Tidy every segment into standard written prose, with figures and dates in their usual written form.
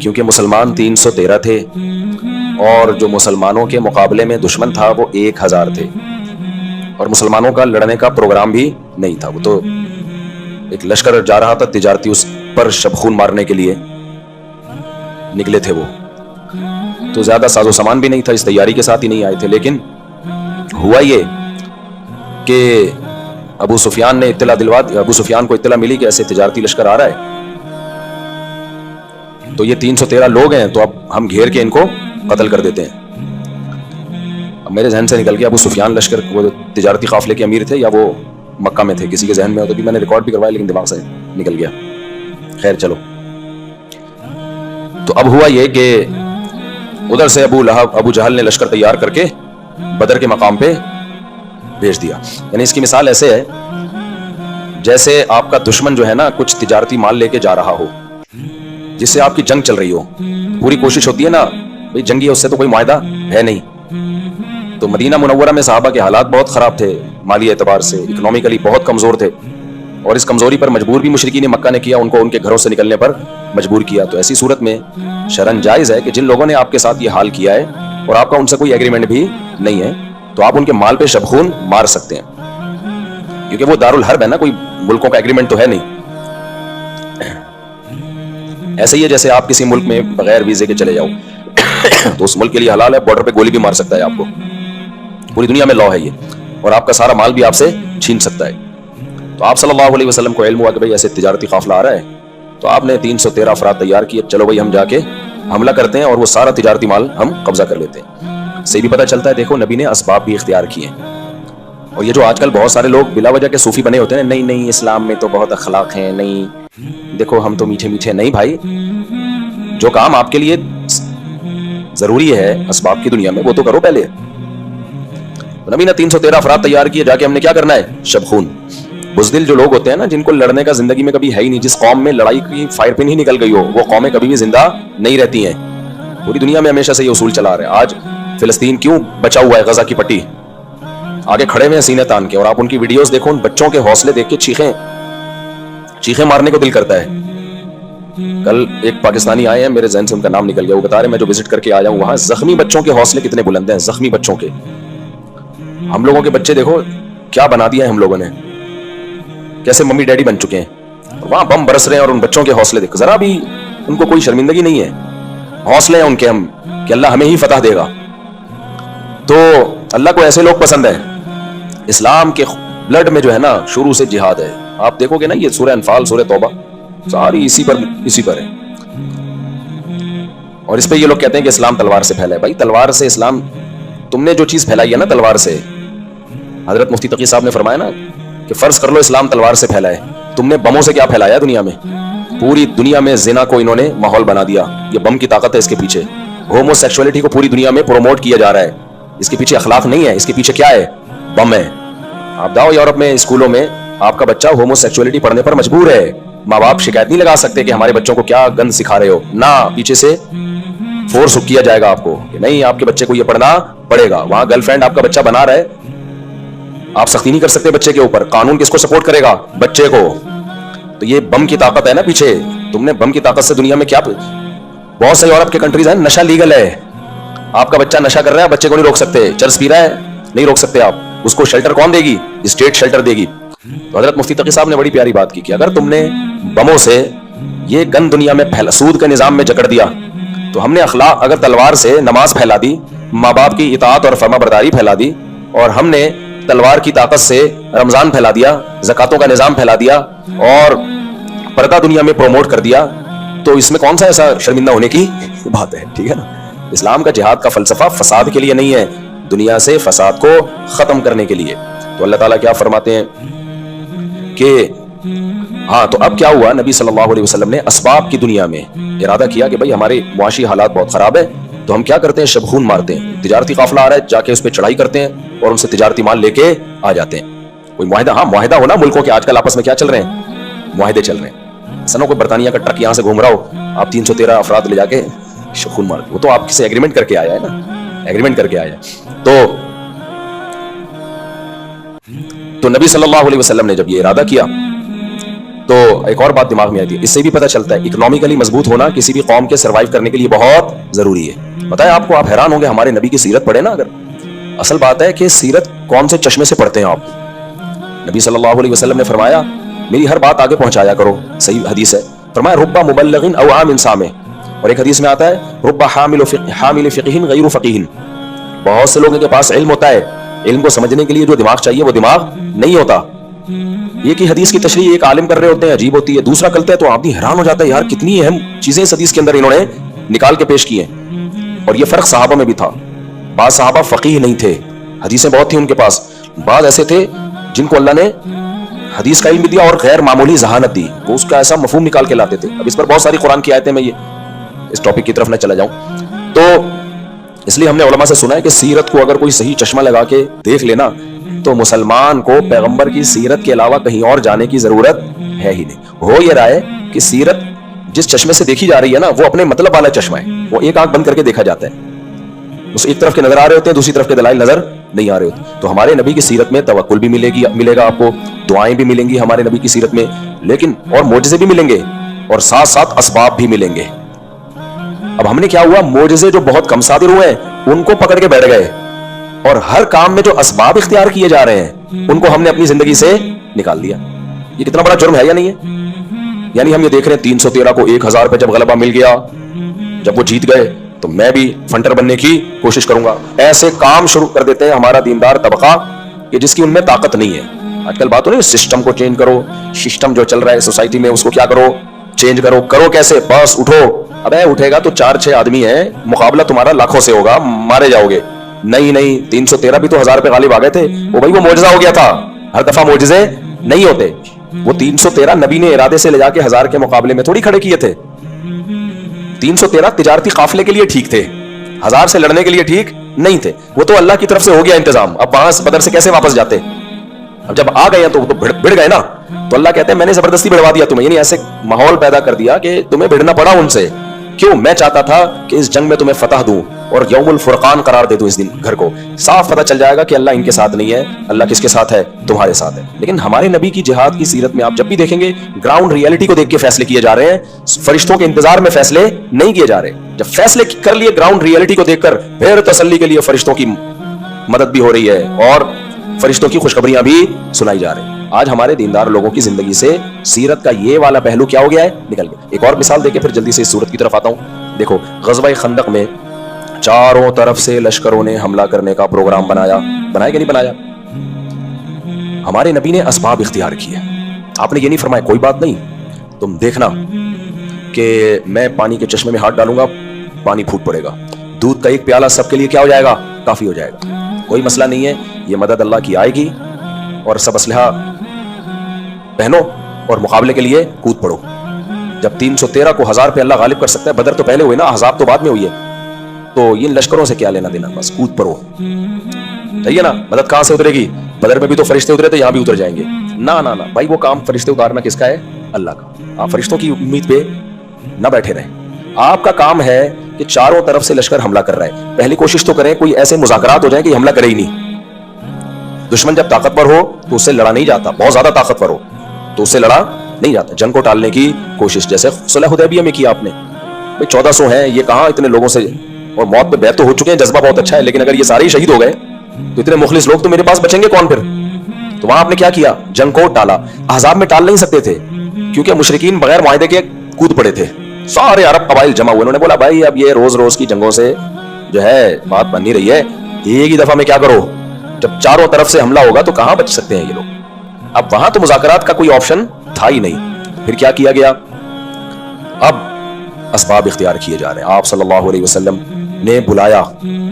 کیونکہ مسلمان 313 تھے اور جو مسلمانوں کے مقابلے میں دشمن تھا وہ 1000 تھے، اور مسلمانوں کا لڑنے کا پروگرام بھی نہیں تھا. وہ تو ایک لشکر جا رہا تھا تجارتی، اس پر شبخون مارنے کے لیے نکلے تھے. وہ تو زیادہ ساز و سامان بھی نہیں تھا، اس تیاری کے ساتھ ہی نہیں آئے تھے. لیکن ہوا یہ کہ ابو سفیان کو اطلاع ملی کہ ایسے تجارتی لشکر آ رہا ہے، تو یہ 313 لوگ ہیں، تو اب ہم گھیر کے ان کو قتل کر دیتے ہیں. اب میرے ذہن سے نکل گیا ابو سفیان لشکر وہ تجارتی قافلے کے امیر تھے یا وہ مکہ میں تھے، کسی کے ذہن میں ہو تو بھی میں نے ریکارڈ بھی کروایا لیکن دماغ سے نکل گیا. خیر چلو، تو اب ہوا یہ کہ ادھر سے ابو جہل نے لشکر تیار کر کے بدر کے مقام پہ بھیج دیا. یعنی اس کی مثال ایسے ہے جیسے آپ کا دشمن جو ہے نا کچھ تجارتی مال لے کے جا رہا ہو جس سے آپ کی جنگ چل رہی ہو. پوری کوشش ہوتی ہے نا بھئی جنگی ہے، اس سے تو کوئی معاہدہ ہے نہیں. تو مدینہ منورہ میں صحابہ کے حالات بہت خراب تھے، مالی اعتبار سے اکنومیکلی بہت کمزور تھے، اور اس کمزوری پر مجبور بھی مشرکین مکہ نے کیا، ان کو ان کے گھروں سے نکلنے پر مجبور کیا. تو ایسی صورت میں شرعاً جائز ہے کہ جن لوگوں نے آپ کے ساتھ یہ حال کیا ہے اور آپ کا ان سے کوئی ایگریمنٹ بھی نہیں ہے تو آپ ان کے مال پہ شبخون مار سکتے ہیں، کیونکہ وہ دارالحرب ہے نا، کوئی ملکوں کا ایگریمنٹ تو ہے نہیں. ایسے ہی ہے جیسے آپ کسی ملک میں بغیر ویزے کے چلے جاؤ تو اس ملک کے لیے حلال ہے، بارڈر پہ گولی بھی مار سکتا ہے آپ کو، پوری دنیا میں لا ہے یہ، اور آپ کا سارا مال بھی آپ سے چھین سکتا ہے. تو آپ صلی اللہ علیہ وسلم کو علم ہوا کہ بھئی ایسے تجارتی قافلہ آ رہا ہے، تو آپ نے 313 افراد تیار کیے، چلو بھئی ہم جا کے حملہ کرتے ہیں اور وہ سارا تجارتی مال ہم قبضہ کر لیتے ہیں. سے بھی پتہ چلتا ہے دیکھو نبی نے اسباب بھی اختیار کیے ہیں. اور یہ جو آج کل بہت سارے لوگ بلا وجہ کے صوفی بنے ہوتے ہیں، نہیں اسلام میں تو بہت اخلاق ہیں، نہیں دیکھو ہم تو میٹھے میٹھے. نہیں بھائی، جو کام آپ کے لیے ضروری ہے اسباب کی دنیا میں وہ تو کرو پہلے. نبی نے 313 افراد تیار کیے، جا کے ہم نے کیا کرنا ہے؟ شبخون. بزدل جو لوگ ہوتے ہیں نا جن کو لڑنے کا زندگی میں کبھی ہے ہی نہیں، جس قوم میں لڑائی کی فائر پن ہی نکل گئی ہو وہ قومیں کبھی بھی زندہ نہیں رہتی ہیں. پوری دنیا میں ہمیشہ سے یہ اصول چلا رہے ہیں. آج فلسطین کیوں بچا ہوا ہے غزہ کی پٹی، آگے کھڑے ہوئے ہیں سینے تان کے، اور آپ ان کی ویڈیوز دیکھو، ان بچوں کے حوصلے دیکھ کے چیخیں مارنے کو دل کرتا ہے. کل ایک پاکستانی آئے ہیں، میرے ذہن سے ان کا نام نکل گیا، وہ بتا رہے میں جو وزٹ کر کے آیا ہوں وہاں زخمی بچوں کے حوصلے کتنے بلند ہیں، زخمی بچوں کے. ہم لوگوں کے بچے دیکھو کیا بنا دیا ہے ہم لوگوں نے، کیسے ممی ڈیڈی بن چکے ہیں، وہاں بم برس رہے ہیں اور ان بچوں کے حوصلے دیکھ، ذرا بھی ان کو کوئی شرمندگی نہیں ہے. حوصلے ہیں ان کے ہم کہ اللہ ہمیں ہی فتح دے گا. تو اللہ کو ایسے لوگ پسند ہیں. اسلام کے بلڈ میں جو ہے نا شروع سے جہاد ہے. آپ دیکھو گے نا یہ سورہ انفال، سورہ توبہ ساری اسی پر ہے. اور اس پہ یہ لوگ کہتے ہیں کہ اسلام تلوار سے پھیلا ہے. بھائی تلوار سے اسلام، تم نے جو چیز پھیلائی ہے نا تلوار سے، حضرت مفتی تقی صاحب نے فرمایا نا کہ فرض کر لو اسلام تلوار سے پھیلا ہے، تم نے بموں سے کیا پھیلایا دنیا میں؟ پوری دنیا میں زنا کو انہوں نے ماحول بنا دیا. یہ بم کی طاقت ہے اس کے پیچھے. ہومو سیکسولیٹی کو پوری دنیا میں پروموٹ کیا جا رہا ہے. اس کے پیچھے اخلاق نہیں ہے، اس کے پیچھے کیا ہے؟ بم ہے. آپ جاؤ یورپ میں اسکولوں میں، آپ کا بچہ ہومو سیکسولیٹی پڑھنے پر مجبور ہے. ماں باپ شکایت نہیں لگا سکتے کہ ہمارے بچوں کو کیا گند سکھا رہے ہو، نہ پیچھے سے فورس کیا جائے گا آپ کو کہ نہیں آپ کے بچے کو یہ پڑھنا پڑے گا. وہاں گرل فرینڈ آپ کا بچہ بنا رہا ہے، آپ سختی نہیں کر سکتے بچے کے اوپر. قانون کس کو سپورٹ کرے گا؟ بچے کو. تو یہ بم کی طاقت ہے نا پیچھے. تم نے بم کی طاقت سے دنیا میں کیا، بہت سے یورپ کے کنٹریز ہیں نشہ لیگل ہے. آپ کا بچہ نشہ کر رہا ہے، بچے کو نہیں روک سکتے. چرس پی رہا ہے، نہیں روک سکتے آپ. اس کو شیلٹر کون دے گی؟ اسٹیٹ شیلٹر دے گی. تو حضرت مفتی تقی صاحب نے بڑی پیاری بات کی کہ اگر تم نے بموں سے یہ گند دنیا میں سود کے نظام میں جکڑ دیا، تو ہم نے اخلاق، اگر تلوار سے نماز پھیلا دی، ماں باپ کی اطاعت اور فرما برداری پھیلا دی، اور ہم نے تلوار کی طاقت سے رمضان پھیلا دیا، زکاتوں کا نظام پھیلا دیا اور پردہ دنیا میں پروموٹ کر دیا، تو اس میں کون سا ایسا شرمندہ ہونے کی بات ہے؟ ٹھیک ہے نا. اسلام کا جہاد کا فلسفہ فساد کے لیے نہیں ہے، دنیا سے فساد کو ختم کرنے کے لیے. تو اللہ تعالیٰ کیا فرماتے ہیں کہ ہاں، تو اب کیا ہوا، نبی صلی اللہ علیہ وسلم نے اسباب کی دنیا میں ارادہ کیا کہ بھائی ہمارے معاشی حالات بہت خراب ہے، تو ہم کیا کرتے ہیں؟ شبخون مارتے ہیں. تجارتی قافلہ آ رہا ہے، جا کے اس پہ چڑھائی کرتے ہیں اور ان سے تجارتی مال لے کے آ جاتے ہیں. کوئی معاہدہ، ہاں معاہدہ ہونا ملکوں کے آج کل آپس میں کیا چل رہے ہیں؟ معاہدے چل رہے ہیں. سنو کوئی برطانیہ کا ٹرک یہاں سے گھوم رہا ہو، آپ 313 افراد لے جا کے شبخون مار، وہ تو آپ سے ایگریمنٹ کر کے آیا ہے نا، ایگریمنٹ کر کے آیا ہے. تو نبی صلی اللہ علیہ وسلم نے جب یہ ارادہ کیا تو ایک اور بات دماغ میں آتی ہے، اس سے بھی پتہ چلتا ہے اکنامکلی مضبوط ہونا کسی بھی قوم کے سروائیو کرنے کے لیے بہت ضروری ہے۔ بتائیں آپ کو، آپ حیران ہوں گے، ہمارے نبی کی سیرت پڑھیں نا اگر، اصل بات ہے کہ سیرت کون سے چشمے سے پڑھتے ہیں آپ۔ نبی صلی اللہ علیہ وسلم نے فرمایا میری ہر بات آگے پہنچایا کرو، صحیح حدیث ہے، فرمایا رب مبلغ او عام سامع، اور ایک حدیث میں آتا ہے رب حامل فقہ غیر فقیہ، بہت سے لوگوں کے پاس علم ہوتا ہے، علم کو سمجھنے کے لیے جو دماغ چاہیے وہ دماغ نہیں ہوتا۔ یہ کہ حدیث کی تشریح ایک عالم کر رہے ہوتے ہیں عجیب ہوتی ہے، دوسرا کرتے ہیں تو آدمی حیران ہو جاتا ہے، یار کتنی اہم چیزیں اس حدیث کے اندر انہوں نے نکال کے پیش کی ہیں۔ اور یہ فرق صحابہ میں بھی تھا، بعض صحابہ فقیہ نہیں تھے، حدیثیں بہت تھیں ان کے پاس، بعض ایسے تھے جن کو اللہ نے حدیث کا علم بھی دیا اور غیر معمولی ذہانت دی، وہ اس کا ایسا مفہوم نکال کے لاتے تھے۔ اب اس پر بہت ساری قرآن کی آیتیں، میں یہ اس ٹاپک کی طرف نہ چلا جاؤں، تو اس لیے ہم نے علماء سے سنا ہے کہ سیرت کو اگر کوئی صحیح چشمہ لگا کے دیکھ لینا تو مسلمان کو پیغمبر کی سیرت کے علاوہ کہیں اور جانے کی ضرورت ہے ہی نہیں۔ ہو یہ رہا ہے کہ سیرت جس چشمے سے دیکھی جا رہی ہے نا وہ اپنے مطلب والا چشمہ ہے، وہ ایک آنکھ بند کر کے دیکھا جاتا ہے، اس ایک طرف کے نظر آ رہے ہوتے ہیں، دوسری طرف کے دلائل نظر نہیں آ رہے ہوتے۔ تو ہمارے نبی کی سیرت میں توکل بھی ملے گا آپ کو، دعائیں بھی ملیں گی ہمارے نبی کی سیرت میں، لیکن اور معجزے بھی ملیں گے اور ساتھ ساتھ اسباب بھی ملیں گے۔ اب ہم نے کیا ہوا، معجزے جو بہت کم صادر ہوئے ہیں ان کو پکڑ کے بیٹھ گئے، اور ہر کام میں جو اسباب اختیار کیے جا رہے ہیں ان کو ہم نے اپنی زندگی سے نکال دیا۔ یہ کتنا بڑا جرم ہے یا نہیں ہے؟ یعنی ہم یہ دیکھ رہے ہیں 313 کو 1000 پہ جب غلبہ مل گیا، جب وہ جیت گئے تو میں بھی فنٹر بننے کی کوشش کروں گا، ایسے کام شروع کر دیتے ہیں ہمارا دیندار طبقہ کہ جس کی ان میں طاقت نہیں ہے۔ آج کل بات ہو رہی ہے سسٹم کو چینج کرو، سسٹم جو چل رہا ہے سوسائٹی میں اس کو کیا کرو، چینج کرو کیسے، بس اٹھو، ابے اٹھے گا تو 4-6 آدمی ہیں، مقابلہ تمہارا لاکھوں سے ہوگا، مارے جاؤ گے۔ نہیں 313 بھی تو 1000 پہ غالب آ گئے تھے، وہ بھائی وہ معجزہ ہو گیا تھا، ہر دفعہ معجزے نہیں ہوتے، وہ 313 نبی نے ارادے سے لے جا کے 1000 کے مقابلے میں تھوڑی کھڑے کیے تھے۔ 313 تجارتی قافلے کے لیے ٹھیک تھے، 1000 سے لڑنے کے لیے ٹھیک نہیں تھے، وہ تو اللہ کی طرف سے ہو گیا انتظام۔ اب وہاں بدر سے کیسے واپس جاتے؟ اب جب آ گئے ہیں تو بھڑ گئے نا، تو اللہ کہتے ہیں میں نے زبردستی بڑھوا دیا تمہیں، یعنی ایسے ماحول پیدا کر دیا کہ تمہیں بھڑنا پڑا ان سے۔ کیوں؟ میں چاہتا تھا کہ اس جنگ میں تمہیں فتح دوں اور یوم الفرقان قرار دے دوں اس دن گھر کو، صاف پتہ چل جائے گا کہ اللہ ان کے ساتھ نہیں ہے، اللہ کس کے ساتھ ہے؟ تمہارے ساتھ ہے۔ لیکن ہمارے نبی کی جہاد کی سیرت میں آپ جب بھی دیکھیں گے گراؤنڈ ریئلٹی کو دیکھ کے فیصلے کیے جا رہے ہیں، فرشتوں کے انتظار میں فیصلے نہیں کیے جا رہے۔ جب فیصلے کر لیے گراؤنڈ ریئلٹی کو دیکھ کر، پھر تسلی کے لیے فرشتوں کی مدد بھی ہو رہی ہے اور فرشتوں کی خوشخبریاں بھی سنائی جا رہی ہیں۔ آج ہمارے دیندار لوگوں کی زندگی سے سیرت کا یہ والا پہلو کیا ہو گیا ہے؟ نکل گیا۔ ایک اور مثال دے کے پھر جلدی سے اس صورت کی طرف آتا ہوں۔ دیکھو غزوہ خندق میں چاروں طرف سے لشکروں نے حملہ کرنے کا پروگرام بنایا کہ نہیں بنایا؟ ہمارے نبی نے اسباب اختیار کیے، آپ نے یہ نہیں فرمایا کوئی بات نہیں، تم دیکھنا کہ میں پانی کے چشمے میں ہاتھ ڈالوں گا پانی پھوٹ پڑے گا، دودھ کا ایک پیالہ سب کے لیے کیا ہو جائے گا؟ کافی ہو جائے گا، کوئی مسئلہ نہیں ہے، یہ مدد اللہ کی آئے گی اور سب اسلحہ پہنو اور مقابلے کے لیے کود پڑو۔ جب 313 کو 1000 پہ اللہ غالب کر سکتا ہے، بدر تو پہلے ہوئی نا، احزاب تو بعد میں ہوئی ہے، تو ان لشکروں سے کیا لینا دینا، بس کود پڑو، صحیح ہے نا؟ مدد کہاں سے اترے گی؟ بدر میں بھی تو فرشتے اترے تھے، یہاں بھی اتر جائیں گے۔ نہ بھائی، وہ کام فرشتے اتارنا کس کا ہے؟ اللہ کا۔ آپ فرشتوں کی امید پہ نہ بیٹھے رہیں، آپ کا کام ہے کہ چاروں طرف سے لشکر حملہ کر رہا ہے، پہلی کوشش تو کریں کوئی ایسے مذاکرات ہو جائیں کہ حملہ کرے ہی نہیں۔ دشمن جب طاقتور ہو تو اس سے لڑا نہیں جاتا، بہت زیادہ طاقتور ہو تو اس سے لڑا نہیں جاتا، جنگ کو ٹالنے کی کوشش، جیسے صلح حدیبیہ میں کیا آپ نے۔ بھائی 1400 ہیں، یہ کہاں اتنے لوگوں سے، اور موت پہ بیعت تو ہو چکے ہیں، جذبہ بہت اچھا ہے، لیکن اگر یہ سارے ہی شہید ہو گئے تو اتنے مخلص لوگ تو میرے پاس بچیں گے کون پھر؟ تو وہاں آپ نے کیا کیا؟ جنگ کو ٹالا۔ احزاب میں ٹال نہیں سکتے تھے کیونکہ مشرکین بغیر معاہدے کے کود پڑے تھے، سارے عرب قبائل جمع ہوئے، انہوں نے بولا بھائی اب یہ روز کی جنگوں سے جو ہے بات بن نہیں رہی ہے، ایک ہی دفعہ میں کیا کرو، جب چاروں طرف سے حملہ ہوگا تو کہاں بچ سکتے ہیں یہ لوگ؟ اب وہاں تو مذاکرات کا کوئی آپشن تھا ہی نہیں، پھر کیا کیا گیا؟ اب اسباب اختیار کیے جا رہے ہیں۔ آپ صلی اللہ علیہ وسلم نے بلایا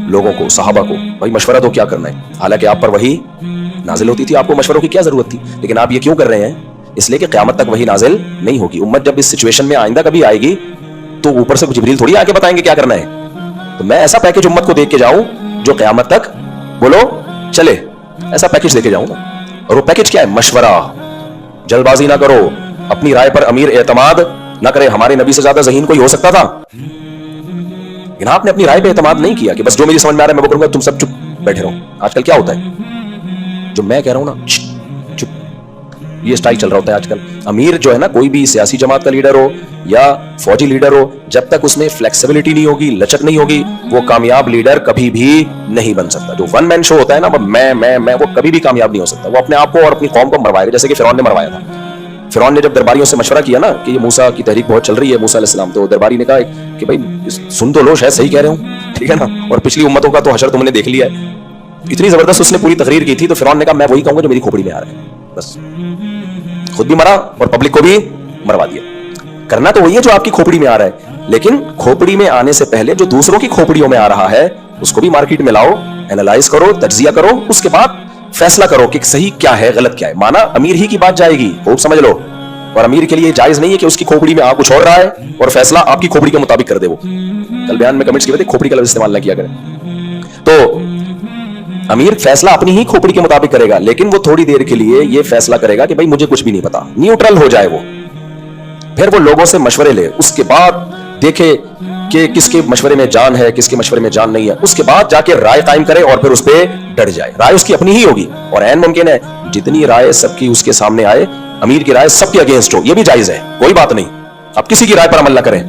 لوگوں کو، صحابہ کو، بھائی مشورہ تو کیا کرنا ہے، حالانکہ آپ پر وحی نازل ہوتی تھی، آپ کو مشوروں کی کیا ضرورت تھی، لیکن آپ یہ کیوں کر رہے ہیں؟ اس لیے کہ قیامت تک وحی نازل نہیں ہوگی، امت جب اس سچویشن میں آئندہ کبھی آئے گی تو اوپر سے جبریل تھوڑی آ کے بتائیں گے کیا کرنا ہے، تو میں ایسا پیکج امت کو دیکھ کے جاؤں جو قیامت تک بولو چلے، ایسا پیکج دے کے جاؤں گا۔ اور وہ پیکج کیا ہے؟ مشورہ، جلد بازی نہ کرو، اپنی رائے پر امیر اعتماد نہ کرے۔ ہمارے نبی سے زیادہ ذہین کوئی ہو سکتا تھا، لیکن آپ نے اپنی رائے پہ اعتماد نہیں کیا کہ بس جو میری سمجھ میں آ رہا ہے میں وہ کروں گا، تم سب چپ بیٹھے رہو۔ آج کل کیا ہوتا ہے، جو میں کہہ رہا ہوں نا چپ، یہ اسٹائل چل رہا ہوتا ہے آج کل. امیر جو ہے نا, کوئی بھی سیاسی جماعت کا لیڈر ہو یا فوجی لیڈر ہو, جب تک اس میں فلیکسیبلٹی نہیں ہوگی, لچک نہیں ہوگی, وہ کامیاب لیڈر کبھی بھی نہیں بن سکتا. جو ون مین شو ہوتا ہے نا, میں وہ کبھی بھی کامیاب نہیں ہو سکتا. وہ اپنے آپ کو اور اپنی قوم کو مروائے گا, جیسے کہ فرعون نے مروایا تھا. فرعون نے جب درباریوں سے مشورہ کیا نا کہ یہ موسیٰ کی تحریک بہت چل رہی ہے, موسیٰ علیہ السلام, تو درباری نے کہا کہ بھائی سن تو لو, شاید صحیح کہہ رہے ہوں, ٹھیک ہے نا, اور پچھلی امتوں کا تو حشر تم نے دیکھ لیا ہے. اتنی زبردست اس نے پوری تقریر کی تھی. تو فرعون نے کہا میں وہی کہوں گا جو میری کھوپڑی میں آ رہا ہے. بس خود بھی مرا اور پبلک کو بھی مروا دیا. کرنا تو وہی ہے جو آپ کی کھوپڑی میں آ رہا ہے, لیکن کھوپڑی میں آنے سے پہلے جو دوسروں کی کھوپڑیوں میں آ رہا ہے اس کو بھی مارکیٹ میں لاؤ, اینالائز کرو, تجزیہ کرو, اس کے بعد فیصلہ کرو کہ صحیح کیا ہے, غلط کیا ہے. مانا امیر ہی کی بات جائے گی, خوب سمجھ لو. اور امیر کے لیے جائز نہیں ہے کہ اس کی کھوپڑی میں کچھ اور رہا ہے اور فیصلہ آپ کی کھوپڑی کے مطابق کر دے. وہ کل بیان میں کمنٹس کی وجہ سے کھوپڑی کا لفظ استعمال نہ کیا کریں. تو امیر فیصلہ اپنی ہی کھوپڑی کے مطابق کرے گا, لیکن وہ تھوڑی دیر کے لیے یہ فیصلہ کرے گا کہ بھائی مجھے کچھ بھی نہیں پتا, نیوٹرل ہو جائے وہ. پھر وہ لوگوں سے مشورے لے, اس کے بعد دیکھے کہ کس کے مشورے میں جان ہے, کس کے مشورے میں جان نہیں ہے. اس کے بعد جا کے رائے قائم کرے اور پھر اس پہ ڈٹ جائے. رائے اس کی اپنی ہی ہوگی, اور عین ممکن ہے جتنی رائے سب کی اس کے سامنے آئے, امیر کی رائے سب کے اگینسٹ ہو, یہ بھی جائز ہے, کوئی بات نہیں. آپ کسی کی رائے پر عمل نہ کریں,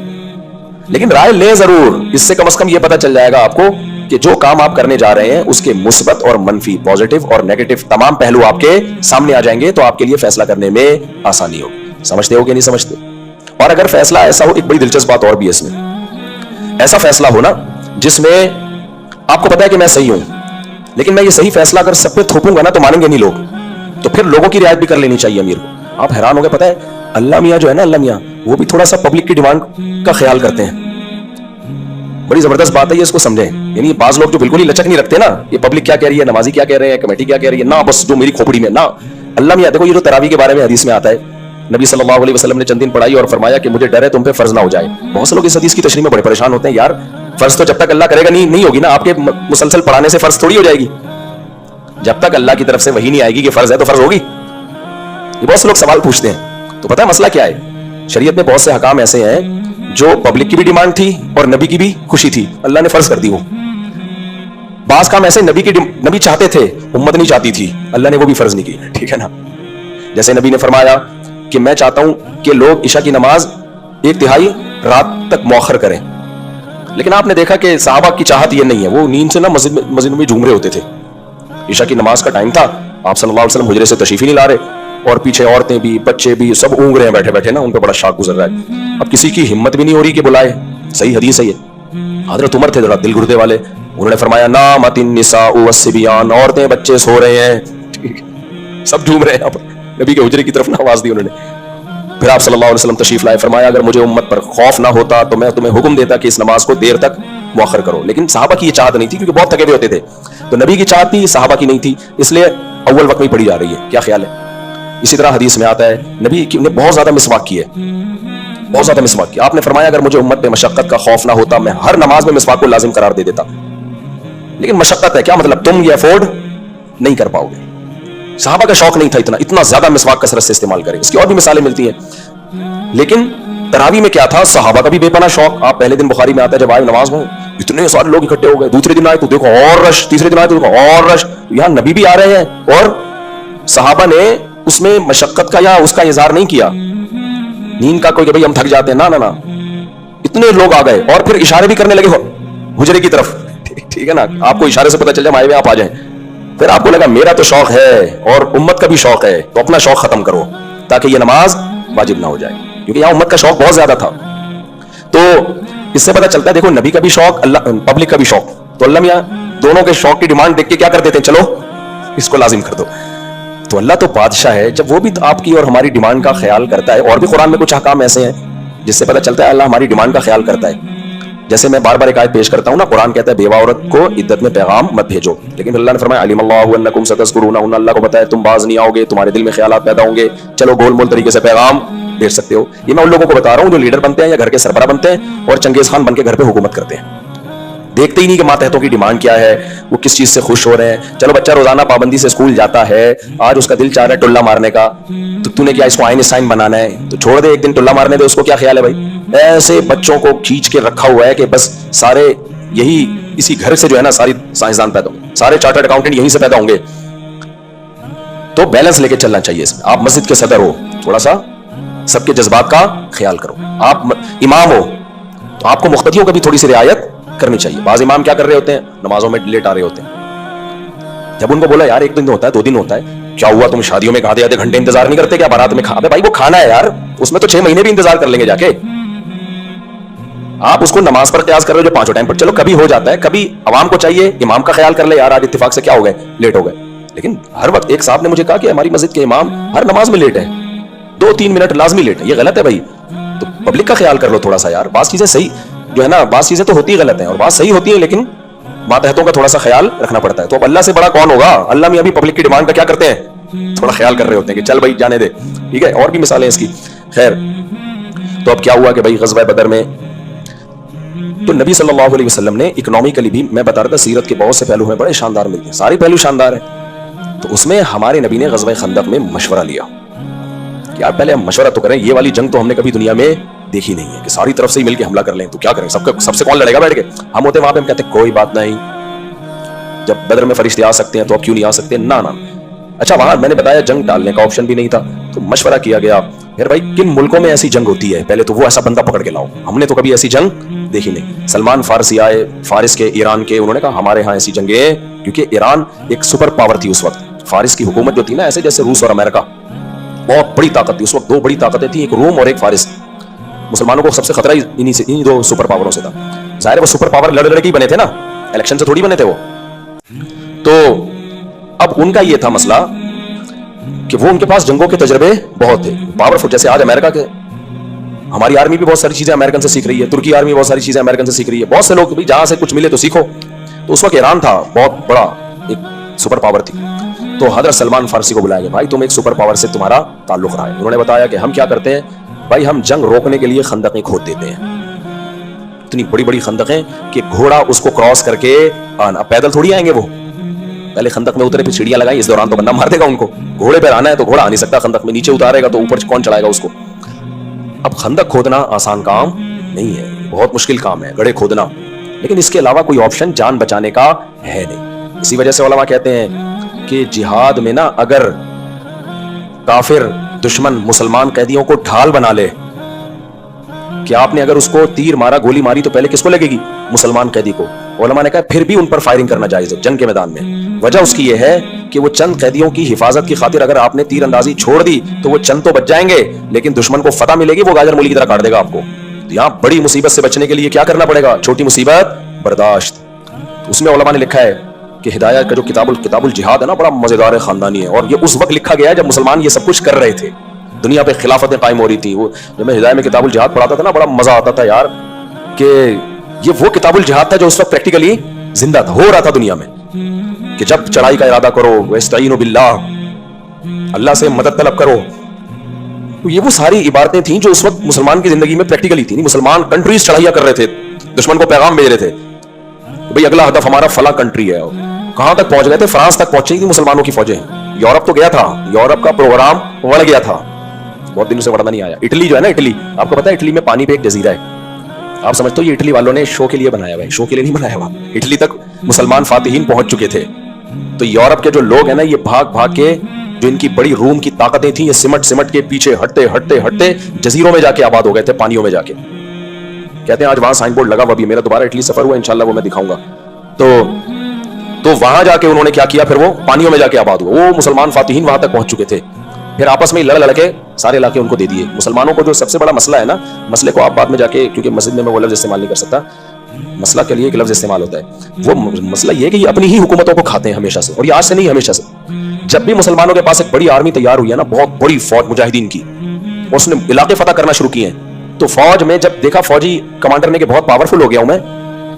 لیکن رائے لیں ضرور. اس سے کم از کم یہ پتا چل جائے گا آپ کو کہ جو کام آپ کرنے جا رہے ہیں اس کے مثبت اور منفی, پازیٹو اور نیگیٹو تمام پہلو آپ کے سامنے آ جائیں گے, تو آپ کے لیے فیصلہ کرنے میں آسانی ہوگی. سمجھتے ہو کہ نہیں سمجھتے؟ اور اگر فیصلہ ایسا ہو, ایک بڑی دلچسپ بات اور بھی ہے اس میں, ایسا فیصلہ ہونا جس میں آپ کو پتا ہے کہ میں صحیح ہوں, لیکن میں یہ صحیح فیصلہ اگر سب پہ تھوپوں گا نا تو مانیں گے نہیں لوگ, تو پھر لوگوں کی رعایت بھی کر لینی چاہیے امیر کو. آپ حیران ہو گئے, پتا ہے اللہ میاں جو ہے نا, اللہ میاں وہ بھی تھوڑا سا پبلک کی ڈیمانڈ کا خیال کرتے ہیں. بڑی زبردست بات ہے یہ, اس کو سمجھیں. یعنی بعض لوگ جو بالکل ہی لچک نہیں رکھتے نا, یہ پبلک کیا کہہ رہی ہے, نمازی کیا کہہ رہے ہیں, کمیٹی کیا کہہ رہی ہے, نہ بس جو میری کھوپڑی میں. نہ اللہ میاں دیکھو, یہ جو تراویح کے بارے میں حدیث میں آتا ہے, نبی صلی اللہ علیہ وسلم نے چند دن پڑھائی اور فرمایا کہ مجھے ڈر ہے تم پہ فرض نہ ہو جائے. بہت سے لوگ اس حدیث کی تشریح میں بڑے پریشان ہوتے ہیں, یار فرض تو جب تک اللہ کرے گا نہیں ہوگی نا. آپ کے مسلسل پڑھانے سے فرض تھوڑی ہو جائے گی. جب تک اللہ کی طرف سے وحی نہیں آئے گی کہ فرض ہے تو فرض ہوگی. یہ بہت سے لوگ سوال پوچھتے ہیں. تو پتہ ہے مسئلہ کیا ہے, شریعت میں بہت سے حکام ایسے ہیں جو پبلک کی بھی ڈیمانڈ تھی اور نبی کی بھی خوشی تھی, اللہ نے فرض کر دی. وہ بعض کام ایسے نبی چاہتے تھے, امت نہیں چاہتی تھی, اللہ نے وہ بھی فرض نہیں کی, ٹھیک ہے نا. جیسے نبی نے فرمایا کہ میں چاہتا ہوں کہ لوگ عشاء کی نماز 1/3 رات تک مؤخر کریں, لیکن آپ نے دیکھا کہ صحابہ کی چاہت یہ نہیں ہے. وہ نیند سے نا مسجد میں جھوم رہے ہوتے تھے. عشاء کی نماز کا ٹائم تھا, آپ صلی اللہ علیہ وسلم حجرے سے تشریف ہی نہیں لا رہے, اور پیچھے عورتیں بھی بچے بھی سب اونگ رہے ہیں بیٹھے بیٹھے نا, ان پہ بڑا شاک گزر رہا ہے. اب کسی کی ہمت بھی نہیں ہو رہی کہ بلائے. صحیح حدیث ہے یہ. حضرت عمر تھے ذرا دل گردے والے, انہوں نے فرمایا نامت النساء والصبیان, عورتیں بچے سو رہے ہیں, سب جھوم رہے ہیں. نبی کے حجرے کی طرف نہ آواز دی انہوں نے. پھر آپ صلی اللہ علیہ وسلم تشریف لائے, فرمایا اگر مجھے امت پر خوف نہ ہوتا تو میں تمہیں حکم دیتا کہ اس نماز کو دیر تک مؤخر کرو. لیکن صحابہ کی یہ چاہت نہیں تھی, کیونکہ بہت تھکے ہوئے ہوتے تھے. تو نبی کی چاہت تھی, صحابہ کی نہیں تھی, اس لیے اول وقت میں پڑھی جا رہی ہے. کیا خیال ہے؟ اسی طرح حدیث میں آتا ہے نبی نے بہت زیادہ مسواک کی ہے, بہت زیادہ مسواک کی. آپ نے فرمایا اگر مجھے امت پہ مشقت کا خوف نہ ہوتا میں ہر نماز میں مسواک کو لازم قرار دے دیتا. لیکن مشقت ہے, کیا مطلب تم یہ افورڈ نہیں کر پاؤ گے. صحابہ کا شوق نہیں تھا اتنا زیادہ مسواک کثرت سے استعمال کریں. اس کی اور بھی مثالیں ملتی ہیں. لیکن تراویح میں کیا تھا, صحابہ کا بھی بے پناہ شوق. آپ پہلے دن بخاری میں آتا ہے جب آئے نماز میں اتنے سارے لوگ اکٹھے ہو گئے, دوسرے دن آئے تو دیکھو اور رش, تیسرے دن آئے تو دیکھو اور رش. یہاں نبی بھی آ رہے ہیں اور صحابہ نے اس میں مشقت کا یا اس کا اظہار نہیں کیا, نیند کا کوئی کہ بھئی ہم تھک جاتے ہیں, نہ اتنے لوگ آ گئے اور پھر اشارے بھی کرنے لگے حجرے کی طرف, ٹھیک ہے نا. آپ کو اشارے سے پتہ چل جائے آئے ہوئے آپ آ جائیں. پھر آپ کو لگا میرا تو شوق ہے اور امت کا بھی شوق ہے, تو اپنا شوق ختم کرو تاکہ یہ نماز واجب نہ ہو جائے, کیونکہ یہاں امت کا شوق بہت زیادہ تھا. تو اس سے پتہ چلتا ہے دیکھو نبی کا بھی شوق, اللہ پبلک کا بھی شوق. تو اللہ میاں دونوں کے شوق کی ڈیمانڈ دیکھ کے کیا کر دیتے ہیں, چلو اس کو لازم کر دو. تو اللہ تو بادشاہ ہے, جب وہ بھی آپ کی اور ہماری ڈیمانڈ کا خیال کرتا ہے. اور بھی قرآن میں کچھ احکام ایسے ہیں جس سے پتہ چلتا ہے اللہ ہماری ڈیمانڈ کا خیال کرتا ہے. جیسے میں بار بار ایک آیت پیش کرتا ہوں نا, قرآن کہتا ہے بیوہ عورت کو عدت میں پیغام مت بھیجو, لیکن اللہ نے فرمایا علم اللہ انکم ستذکرونہن, اللہ کو پتہ ہے تم باز نہیں آؤ گے, تمہارے دل میں خیالات پیدا ہوں گے, چلو گول مول طریقے سے پیغام بھیج سکتے ہو. یہ میں ان لوگوں کو بتا رہا ہوں جو لیڈر بنتے ہیں یا گھر کے سربراہ بنتے ہیں اور چنگیز خان بن کے گھر پہ حکومت کرتے ہیں. دیکھتے ہی نہیں کہ ماتحتوں کی ڈیمانڈ کیا ہے, وہ کس چیز سے خوش ہو رہے ہیں. چلو بچہ روزانہ پابندی سے اسکول جاتا ہے, آج اس کا دل چاہ رہا ہے ٹلا مارنے کا, تو نے کیا اس کو آئنسٹائن بنانا ہے, تو چھوڑ دے, ایک دن ٹلا مارنے دے اس کو. کیا خیال ہے بھائی؟ ایسے بچوں کو کھینچ کے رکھا ہوا ہے کہ بس سارے یہی اسی گھر سے جو ہے نا ساری سائنسدان پیدا ہوں گے, سارے چارٹرڈ اکاؤنٹنٹ یہیں سے پیدا ہوں گے. تو بیلنس لے کے چلنا چاہیے اس میں. آپ مسجد کے صدر ہو, تھوڑا سا سب کے جذبات کا خیال کرو. آپ امام ہو تو آپ کو مقتدیوں کا بھی تھوڑی سی رعایت کرنی چاہیے. بعض امام کیا کر رہے ہوتے ہیں, نمازوں میں لیٹ آ رہے ہوتے ہیں. جب ان کو بولا یار 1 دن ہوتا ہے 2 دن ہوتا ہے, کیا ہوا تم شادیوں میں آدھے گھنٹے انتظار نہیں کرتے کیا بارات میں؟ بھائی وہ کھانا ہے یار, اس میں تو 6 مہینے بھی انتظار کر لیں گے جا کے. آپ اس کو نماز پر قیاس کر رہے ہو جو 5 ٹائم پر, چلو کبھی ہو جاتا ہے, کبھی عوام کو چاہیے امام کا خیال کر لے یار آج اتفاق سے کیا ہو گئے, لیٹ ہو گئے. لیکن ہر وقت ایک صاحب نے مجھے کہا کہ ہماری مسجد کے امام ہر نماز میں لیٹ ہے, 2-3 منٹ لازمی لیٹ ہے. یہ غلط ہے بھائی, تو پبلک کا خیال کر لو تھوڑا سا یار. بعض چیزیں صحیح جو ہے نا, بعض چیزیں تو ہوتی ہی غلط ہیں اور بعض صحیح ہوتی ہیں, لیکن ماتحتوں کا تھوڑا سا خیال رکھنا پڑتا ہے. تو اب اللہ سے بڑا کون ہوگا؟ اللہ میں ابھی پبلک کی ڈیمانڈ کا کیا کرتے ہیں, تھوڑا خیال کر رہے ہوتے ہیں کہ چل بھائی جانے دے. ٹھیک ہے, اور بھی مثالیں اس کی. خیر, تو اب کیا ہوا کہ بھائی غزوہ بدر میں تو نبی صلی اللہ علیہ وسلم نے اکنامکلی بھی, میں بتا رہا تھا سیرت کے بہت سے پہلو میں بڑے شاندار ملتے ہیں, سارے پہلو شاندار ہیں. تو اس میں ہمارے نبی نے غزوہ خندق میں مشورہ لیا کہ آپ پہلے ہم مشورہ تو کریں, یہ والی جنگ تو ہم نے کبھی دنیا میں دیکھی نہیں ہے کہ ساری طرف سے ہی مل کے حملہ کر لیں, تو کیا کریں, سب سے کون لڑے گا بیٹھ کے؟ ہم ہوتے وہاں پہ, ہم کہتے کوئی بات نہیں, جب بدر میں فرشتے آ سکتے ہیں تو اب کیوں نہیں آ سکتے؟ نا. اچھا, وہاں میں نے بتایا جنگ ٹالنے کا آپشن بھی نہیں تھا, تو مشورہ کیا گیا پھر بھائی کن ملکوں میں ایسی جنگ ہوتی ہے, پہلے تو وہ ایسا بندہ پکڑ کے لاؤ, ہم نے تو کبھی ایسی جنگ دیکھی نہیں. سلمان فارسی آئے, فارس کے, ایران کے, انہوں نے کہا ہمارے ہاں ایسی جنگیں, کیونکہ ایران ایک سپر پاور تھی اس وقت. فارس کی حکومت جو تھی نا, ایسے جیسے روس اور امریکہ, بہت بڑی طاقت تھی اس وقت. 2 بڑی طاقتیں تھیں, ایک روم اور ایک فارس. مسلمانوں کو سب سے خطرہ انہی 2 سپر پاوروں سے تھا. ظاہر ہے وہ سپر پاور لڑ کے ہی بنے تھے نا, الیکشن سے تھوڑی بنے تھے وہ. تو اب ان کا یہ تھا مسئلہ کہ وہ ان کے پاس جنگوں کے تجربے بہت تھے, پاورفل. جیسے آج امریکہ کے, ہماری آرمی بھی بہت ساری چیزیں امریکن سے سیکھ رہی ہے, ترکی آرمی بہت ساری چیزیں امریکن سے سیکھ رہی ہے, بہت سے لوگ بھی جہاں سے کچھ ملے تو سیکھو. تو اس وقت ایران تھا بہت بڑا, ایک سپر پاور تھی. تو حضرت سلمان فارسی کو بلایا گیا, بھائی تم ایک سپر پاور سے تمہارا تعلق رہا ہے. انہوں نے بتایا کہ ہم کیا کرتے ہیں بھائی, ہم جنگ روکنے کے لیے خندقیں کھود دیتے ہیں, اتنی بڑی بڑی خندقیں کہ گھوڑا اس کو کراس کر کے آنا, پیدل تھوڑی آئیں گے وہ, پہلے خندق میں اترے پھر سیڑھیاں لگائیں, اس دوران تو بندہ مار دے گا ان کو. گھوڑے پہ آنا ہے تو گھوڑا آ نہیں سکتا خندق میں, نیچے اتارے گا تو اوپر کون چڑھائے گا اس کو. اب خندق کھودنا آسان کام نہیں ہے, بہت مشکل کام ہے گڑھے کھودنا, لیکن اس کے علاوہ کوئی آپشن جان بچانے کا ہے نہیں. اسی وجہ سے علماء کہتے ہیں کہ جہاد میں نا اگر کافر دشمن مسلمان قیدیوں کو ڈھال بنا لے, کہ آپ نے اگر اس کو تیر مارا, گولی ماری, تو پہلے کس کو لگے گی؟ مسلمان قیدی کو. علماء نے کہا پھر بھی ان پر فائرنگ کرنا جائز ہے جنگ کے میدان میں. وجہ اس کی یہ ہے کہ وہ چند قیدیوں کی حفاظت کی خاطر اگر آپ نے تیر اندازی چھوڑ دی تو وہ چند تو بچ جائیں گے, لیکن دشمن کو فتح ملے گی, وہ گاجر مولی کی طرح کاٹ دے گا آپ کو. تو یہاں بڑی مصیبت سے بچنے کے لیے کیا کرنا پڑے گا؟ چھوٹی مصیبت برداشت. اس میں علماء نے لکھا ہے کہ ہدایت کا جو کتاب الجہاد ہے نا, بڑا مزیدار خاندانی ہے, اور یہ اس وقت لکھا گیا ہے جب مسلمان یہ سب کچھ کر رہے تھے, دنیا پہ خلافتیں قائم ہو رہی تھی. وہ جب میں ہدایت میں کتاب الجہاد پڑھاتا تھا نا, بڑا مزہ آتا تھا یار, کہ یہ وہ کتاب الجہاد تھا جو اس وقت پریکٹیکلی زندہ تھا, ہو رہا تھا دنیا میں, کہ جب چڑھائی کا ارادہ کرو وَاسْتَعِينُوا بِاللَّهِ, اللہ سے مدد طلب کرو. تو یہ وہ ساری عبارتیں تھیں جو اس وقت مسلمان کی زندگی میں پریکٹیکلی تھیں. مسلمان کنٹریز چڑھائیاں کر رہے تھے, دشمن کو پیغام بھیج رہے تھے بھئی اگلا ہدف ہمارا فلاں کنٹری ہے. کہاں تک پہنچ گئے تھے؟ فرانس تک پہنچی تھی مسلمانوں کی فوجیں. یورپ تو گیا تھا, یورپ کا پروگرام بڑھ گیا تھا, بہت دنوں سے بڑھنا نہیں آیا. اٹلی جو ہے نا, اٹلی آپ کو پتا ہے اٹلی میں پانی پہ ایک جزیرہ ہے, آپ سمجھتے ہو یہ اٹلی والوں نے شو کے لیے بنایا ہوا ہے؟ شو کے لیے نہیں بنایا ہوا, اٹلی تک مسلمان فاتحین پہنچ چکے تھے. تو یورپ کے جو لوگ ہیں نا, یہ بھاگ بھاگ کے, جو ان کی بڑی روم کی طاقتیں تھیں, یہ سمٹ کے پیچھے ہٹتے جزیروں میں جا کے آباد ہو گئے تھے, پانیوں میں جا کے. کہتے ہیں آج وہاں سائن بورڈ لگا ہوا بھی, میرا دوبارہ اٹلی سفر ہوا انشاءاللہ, وہ میں دکھاؤں گا. تو وہاں جا کے انہوں نے کیا کیا, پھر وہ پانیوں میں جا کے آباد ہوئے. وہ مسلمان فاتحین وہاں تک پہنچ چکے تھے, پھر آپس میں لڑ کے سارے علاقے ان کو دے دیے. مسلمانوں کو جو سب سے بڑا مسئلہ ہے نا, مسئلے کو آپ بعد میں جا کے, کیونکہ مسجد میں وہ لفظ استعمال نہیں کر سکتا, مسئلہ کے لیے ایک لفظ استعمال ہوتا ہے, وہ مسئلہ یہ کہ یہ اپنی ہی حکومتوں کو کھاتے ہیں ہمیشہ سے, اور یہ آج سے نہیں, ہمیشہ سے. جب بھی مسلمانوں کے پاس ایک بڑی آرمی تیار ہوئی ہے نا, بہت بڑی فوج مجاہدین کی, اس نے علاقے فتح کرنا شروع کیے ہیں, تو فوج میں جب دیکھا فوجی کمانڈر نے کہ بہت پاورفل ہو گیا ہوں میں,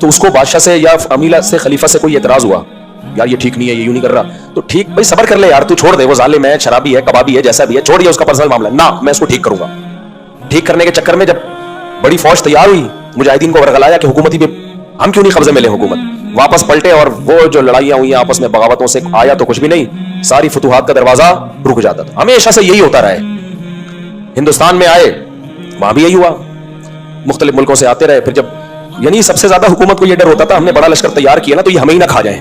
تو اس کو بادشاہ سے یا امیلا سے, خلیفہ سے کوئی اعتراض ہوا, یار یہ ٹھیک نہیں ہے, یہ یوں نہیں کر رہا. تو ٹھیک بھائی صبر کر لے یار, تو چھوڑ دے, وہ ظالم ہے, شرابی ہے, کبابی ہے, جیسا بھی ہے, چھوڑ دیا, اس کا پرسنل معاملہ ہے. نہ, میں اس کو ٹھیک کروں گا. ٹھیک کرنے کے چکر میں جب بڑی فوج تیار ہوئی, مجاہدین کو ورغلایا کہ حکومتی بھی ہم کیوں نہیں قبضے میں لیں حکومت, واپس پلٹے, اور وہ جو لڑائیاں ہوئی آپس میں بغاوتوں سے, آیا تو کچھ بھی نہیں, ساری فتوحات کا دروازہ رک جاتا تھا. ہمیشہ سے یہی ہوتا رہا ہے. ہندوستان میں آئے, وہاں بھی یہی ہوا, مختلف ملکوں سے آتے رہے. پھر جب یعنی سب سے زیادہ حکومت کو یہ ڈر ہوتا تھا, ہم نے بڑا لشکر تیار کیا نا, تو یہ ہمیں ہی نہ کھا جائیں.